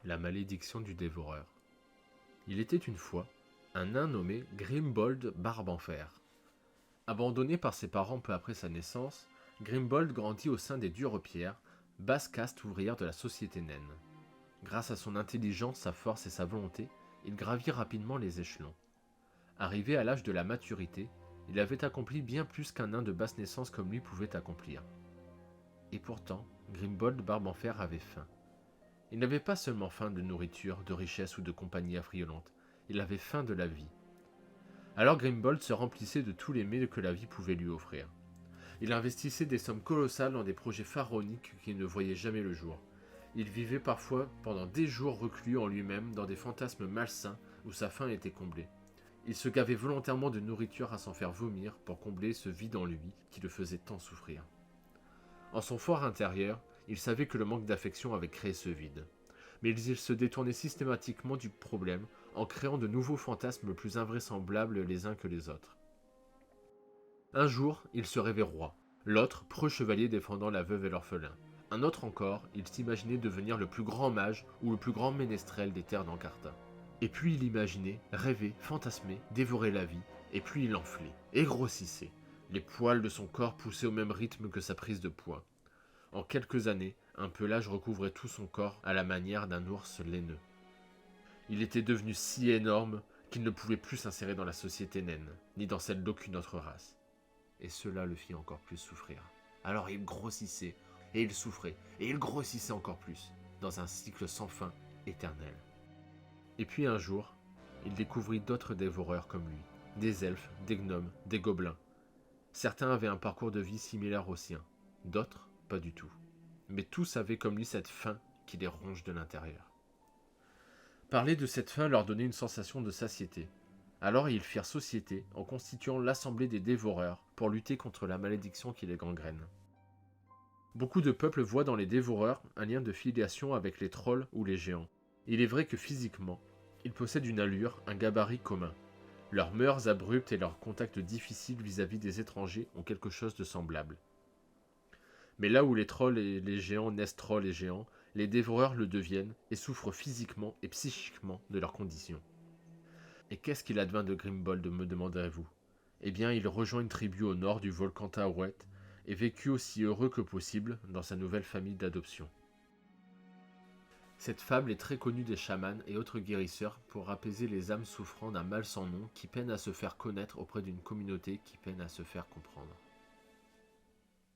La malédiction du dévoreur. Il était une fois un nain nommé Grimbold Barbenfer. Abandonné par ses parents peu après sa naissance, Grimbold grandit au sein des Durepierres, basse caste ouvrière de la société naine. Grâce à son intelligence, sa force et sa volonté, il gravit rapidement les échelons. Arrivé à l'âge de la maturité, il avait accompli bien plus qu'un nain de basse naissance comme lui pouvait accomplir. Et pourtant, Grimbold Barbenfer avait faim. Il n'avait pas seulement faim de nourriture, de richesse ou de compagnie affriolante, il avait faim de la vie. Alors Grimbold se remplissait de tous les mets que la vie pouvait lui offrir. Il investissait des sommes colossales dans des projets pharaoniques qui ne voyaient jamais le jour. Il vivait parfois pendant des jours reclus en lui-même dans des fantasmes malsains où sa faim était comblée. Il se gavait volontairement de nourriture à s'en faire vomir pour combler ce vide en lui qui le faisait tant souffrir. En son fort intérieur, il savait que le manque d'affection avait créé ce vide. Mais il se détournait systématiquement du problème en créant de nouveaux fantasmes plus invraisemblables les uns que les autres. Un jour, il se rêvait roi, l'autre preux chevalier défendant la veuve et l'orphelin. Un autre encore, il s'imaginait devenir le plus grand mage ou le plus grand ménestrel des terres d'Ancarta. Et puis il imaginait, rêvait, fantasmait, dévorait la vie, et puis il enflait, et grossissait. Les poils de son corps poussaient au même rythme que sa prise de poids. En quelques années, un pelage recouvrait tout son corps à la manière d'un ours laineux. Il était devenu si énorme qu'il ne pouvait plus s'insérer dans la société naine, ni dans celle d'aucune autre race. Et cela le fit encore plus souffrir. Alors il grossissait, et il souffrait, et il grossissait encore plus, dans un cycle sans fin, éternel. Et puis un jour, il découvrit d'autres dévoreurs comme lui, des elfes, des gnomes, des gobelins. Certains avaient un parcours de vie similaire au sien, d'autres pas du tout. Mais tous avaient comme lui cette faim qui les ronge de l'intérieur. Parler de cette faim leur donnait une sensation de satiété. Alors ils firent société en constituant l'Assemblée des Dévoreurs pour lutter contre la malédiction qui les gangrène. Beaucoup de peuples voient dans les Dévoreurs un lien de filiation avec les trolls ou les géants. Il est vrai que physiquement, ils possèdent une allure, un gabarit commun. Leurs mœurs abruptes et leurs contacts difficiles vis-à-vis des étrangers ont quelque chose de semblable. Mais là où les trolls et les géants naissent trolls et géants, les dévoreurs le deviennent et souffrent physiquement et psychiquement de leurs conditions. Et qu'est-ce qu'il advint de Grimbold, me demanderez-vous? Eh bien, il rejoint une tribu au nord du volcan Taouret et vécut aussi heureux que possible dans sa nouvelle famille d'adoption. Cette fable est très connue des chamans et autres guérisseurs pour apaiser les âmes souffrant d'un mal sans nom qui peinent à se faire connaître auprès d'une communauté qui peine à se faire comprendre.